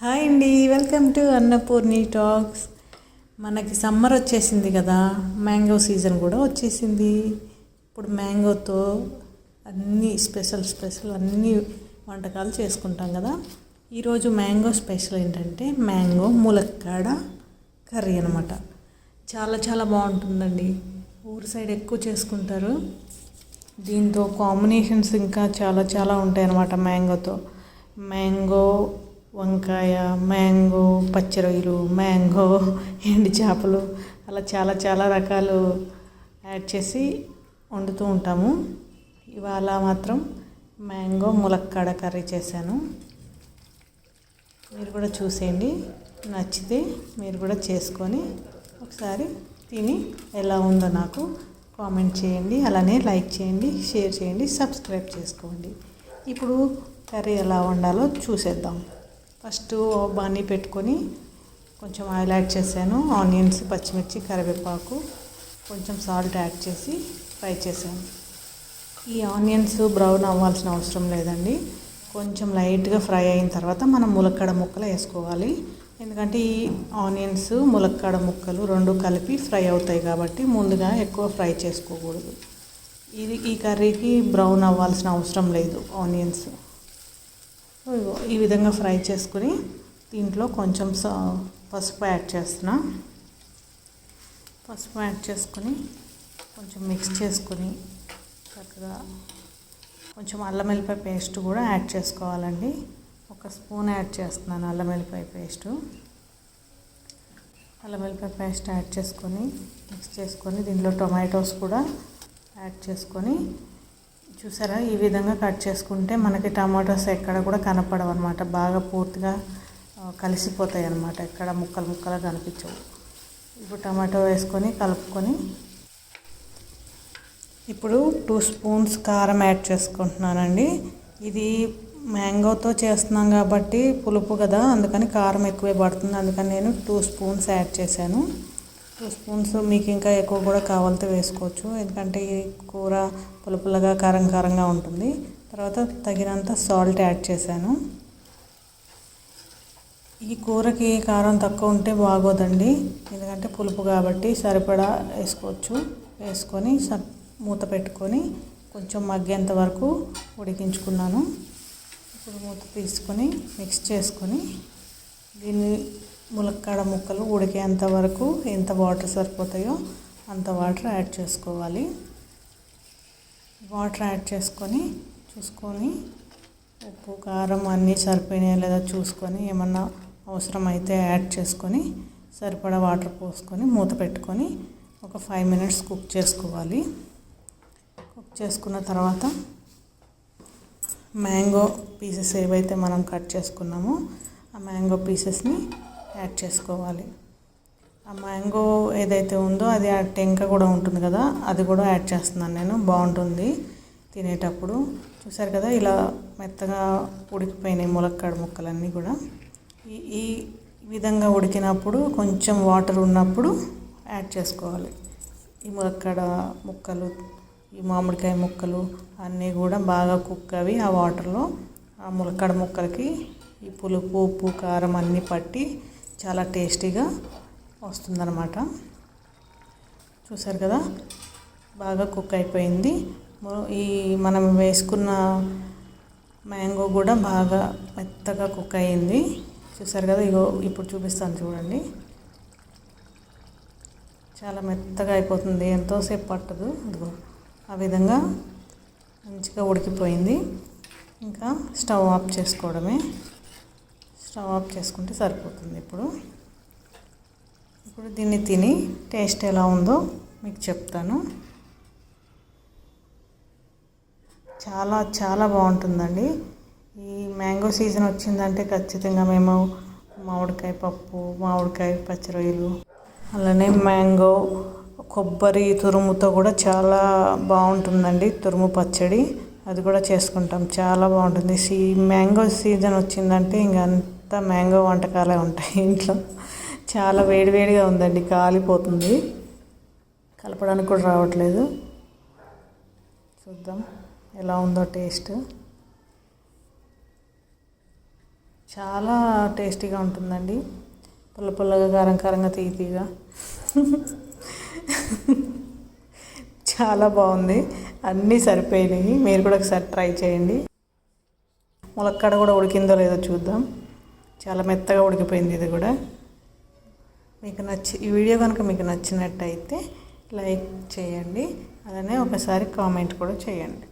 Hi అండి, welcome to Annapurni talks. మనకి summer వచ్చేసింది కదా, మ్యాంగో సీజన్ కూడా వచ్చేసింది. ఇప్పుడు మ్యాంగోతో అన్ని స్పెషల్ అన్ని వంటకాలు చేసుకుంటాం కదా. ఈరోజు మ్యాంగో స్పెషల్ ఏంటంటే మ్యాంగో ములక్కాడ కర్రీ అనమాట. చాలా బాగుంటుందండి. ఊరు సైడ్ ఎక్కువ చేసుకుంటారు. దీంతో కాంబినేషన్స్ ఇంకా చాలా ఉంటాయి అన్నమాట. మ్యాంగో వంకాయ, మ్యాంగో పచ్చి రొయ్యలు, మ్యాంగో ఎండు చేపలు, అలా చాలా రకాలు యాడ్ చేసి వండుతూ ఉంటాము. ఇవాళ మాత్రం మ్యాంగో ములక్కాడ కర్రీ చేశాను. మీరు కూడా చూసేయండి, నచ్చితే మీరు కూడా చేసుకొని ఒకసారి తిని ఎలా ఉందో నాకు కామెంట్ చేయండి. అలానే లైక్ చేయండి, షేర్ చేయండి, సబ్స్క్రైబ్ చేసుకోండి. ఇప్పుడు కర్రీ ఎలా వండాలో చూసేద్దాం. ఫస్ట్ బాణీ పెట్టుకొని కొంచెం ఆయిల్ యాడ్ చేశాను. ఆనియన్స్, పచ్చిమిర్చి, కరివేపాకు, కొంచెం సాల్ట్ యాడ్ చేసి ఫ్రై చేశాను. ఈ ఆనియన్స్ బ్రౌన్ అవ్వాల్సిన అవసరం లేదండి. కొంచెం లైట్గా ఫ్రై అయిన తర్వాత మనం ములక్కాడ ముక్కలు వేసుకోవాలి. ఎందుకంటే ఈ ఆనియన్స్, ములక్కాడ ముక్కలు రెండు కలిపి ఫ్రై అవుతాయి కాబట్టి ముందుగా ఎక్కువ ఫ్రై చేసుకోకూడదు. ఈ కర్రీకి బ్రౌన్ అవ్వాల్సిన అవసరం లేదు ఆనియన్స్. ఈ విధంగా ఫ్రై చేసుకుని దీంట్లో కొంచెం పసుపు యాడ్ చేస్తున్నా. పసుపు యాడ్ చేసుకుని కొంచెం మిక్స్ చేసుకుని చక్కగా కొంచెం అల్లం వెల్లిపాయ పేస్ట్ కూడా యాడ్ చేసుకోవాలండి. 1 స్పూన్ యాడ్ చేస్తున్నాను అల్లం వెల్లిపాయ పేస్ట్. అల్లం వెల్లిపాయ పేస్ట్ యాడ్ చేసుకొని మిక్స్ చేసుకొని దీంట్లో టొమాటోస్ కూడా యాడ్ చేసుకొని, చూసారా ఈ విధంగా కట్ చేసుకుంటే మనకి టమాటోస్ ఎక్కడ కూడా కనపడవు అనమాట. బాగా పూర్తిగా కలిసిపోతాయి అన్నమాట, ఎక్కడ ముక్కలుగా కనిపించవు. ఇప్పుడు టమాటో వేసుకొని కలుపుకొని ఇప్పుడు 2 స్పూన్స్ కారం యాడ్ చేసుకుంటున్నానండి. ఇది మ్యాంగోతో చేస్తున్నాం కాబట్టి పులుపు కదా, అందుకని కారం ఎక్కువే పడుతుంది. అందుకని నేను 2 స్పూన్స్ యాడ్ చేశాను. 2 స్పూన్స్ మీకు ఇంకా ఎక్కువ కూడా కావాలితే వేసుకోవచ్చు, ఎందుకంటే ఈ కూర పులుపులుగా కారంగా ఉంటుంది. తర్వాత తగినంత సాల్ట్ యాడ్ చేశాను. ఈ కూరకి కారం తక్కువ ఉంటే బాగోదండి, ఎందుకంటే పులుపు కాబట్టి సరిపడా వేసుకోవచ్చు. వేసుకొని మూత పెట్టుకొని కొంచెం మగ్గేంత వరకు ఉడికించుకున్నాను. ఇప్పుడు మూత తీసుకొని మిక్స్ చేసుకొని దీన్ని ములక్కాడ ముక్కలు ఉడికేంత వరకు ఎంత వాటర్ సరిపోతాయో అంత వాటర్ యాడ్ చేసుకోవాలి. వాటర్ యాడ్ చేసుకొని చూసుకొని ఉప్పు కారం అన్నీ సరిపోయినాయో లేదా చూసుకొని, ఏమన్నా అవసరమైతే యాడ్ చేసుకొని సరిపడా వాటర్ పోసుకొని మూత పెట్టుకొని ఒక 5 మినిట్స్ కుక్ చేసుకోవాలి. కుక్ చేసుకున్న తర్వాత మ్యాంగో పీసెస్ ఏవైతే మనం కట్ చేసుకున్నామో ఆ మ్యాంగో పీసెస్ని యాడ్ చేసుకోవాలి. ఆ మ్యాంగో ఏదైతే ఉందో అది ఆ టెంక కూడా ఉంటుంది కదా, అది కూడా యాడ్ చేస్తున్నాను నేను. బాగుంటుంది తినేటప్పుడు. చూసారు కదా ఇలా మెత్తగా ఉడికిపోయినాయి ములక్కాడ ముక్కలన్నీ కూడా. ఈ విధంగా ఉడికినప్పుడు కొంచెం వాటర్ ఉన్నప్పుడు యాడ్ చేసుకోవాలి. ఈ ములక్కాడ ముక్కలు, ఈ మామిడికాయ ముక్కలు అన్నీ కూడా బాగా కుక్ అవి ఆ వాటర్లో, ఆ ములక్కాడ ముక్కలకి ఈ పులుపు, ఉప్పు, కారం అన్నీ పట్టి చాలా టేస్టీగా వస్తుందన్నమాట. చూసారు కదా బాగా కుక్ అయిపోయింది. ఈ మనం వేసుకున్న మ్యాంగో కూడా బాగా మెత్తగా కుక్ అయ్యింది. చూసారు కదా, ఇప్పుడు చూపిస్తాను చూడండి. చాలా మెత్తగా అయిపోతుంది, ఎంతోసేపు పట్టదు. ఇదిగో ఆ విధంగా మంచిగా ఉడికిపోయింది. ఇంకా స్టవ్ ఆఫ్ చేసుకోవడమే. స్టవ్ ఆఫ్ చేసుకుంటే సరిపోతుంది. ఇప్పుడు దీన్ని తిని టేస్ట్ ఎలా ఉందో మీకు చెప్తాను. చాలా బాగుంటుందండి. ఈ మ్యాంగో సీజన్ వచ్చిందంటే ఖచ్చితంగా మేము మామిడికాయ పప్పు, మామిడికాయ పచ్చి రొయ్యలు, అలానే మ్యాంగో కొబ్బరి తురుముతో కూడా చాలా బాగుంటుందండి. తురుము పచ్చడి అది కూడా చేసుకుంటాం, చాలా బాగుంటుంది. మ్యాంగో సీజన్ వచ్చిందంటే ఇంకా అంతా మ్యాంగో వంటకాలే ఉంటాయి ఇంట్లో. చాలా వేడిగా ఉందండి, కాలిపోతుంది. కలపడానికి కూడా రావట్లేదు. చూద్దాం ఎలా ఉందో టేస్ట్. చాలా టేస్టీగా ఉంటుందండి. పుల్ల పుల్లగా, కారం కారంగా, తీయగా చాలా బాగుంది. అన్నీ సరిపోయినాయి. మీరు కూడా ఒకసారి ట్రై చేయండి. ములక్కాడ కూడా ఉడికిందో లేదో చూద్దాం. చాలా మెత్తగా ఉడికిపోయింది ఇది కూడా. ఈ వీడియో కనుక మీకు నచ్చినట్టయితే లైక్ చేయండి. అలానే ఒకసారి కామెంట్ కూడా చేయండి.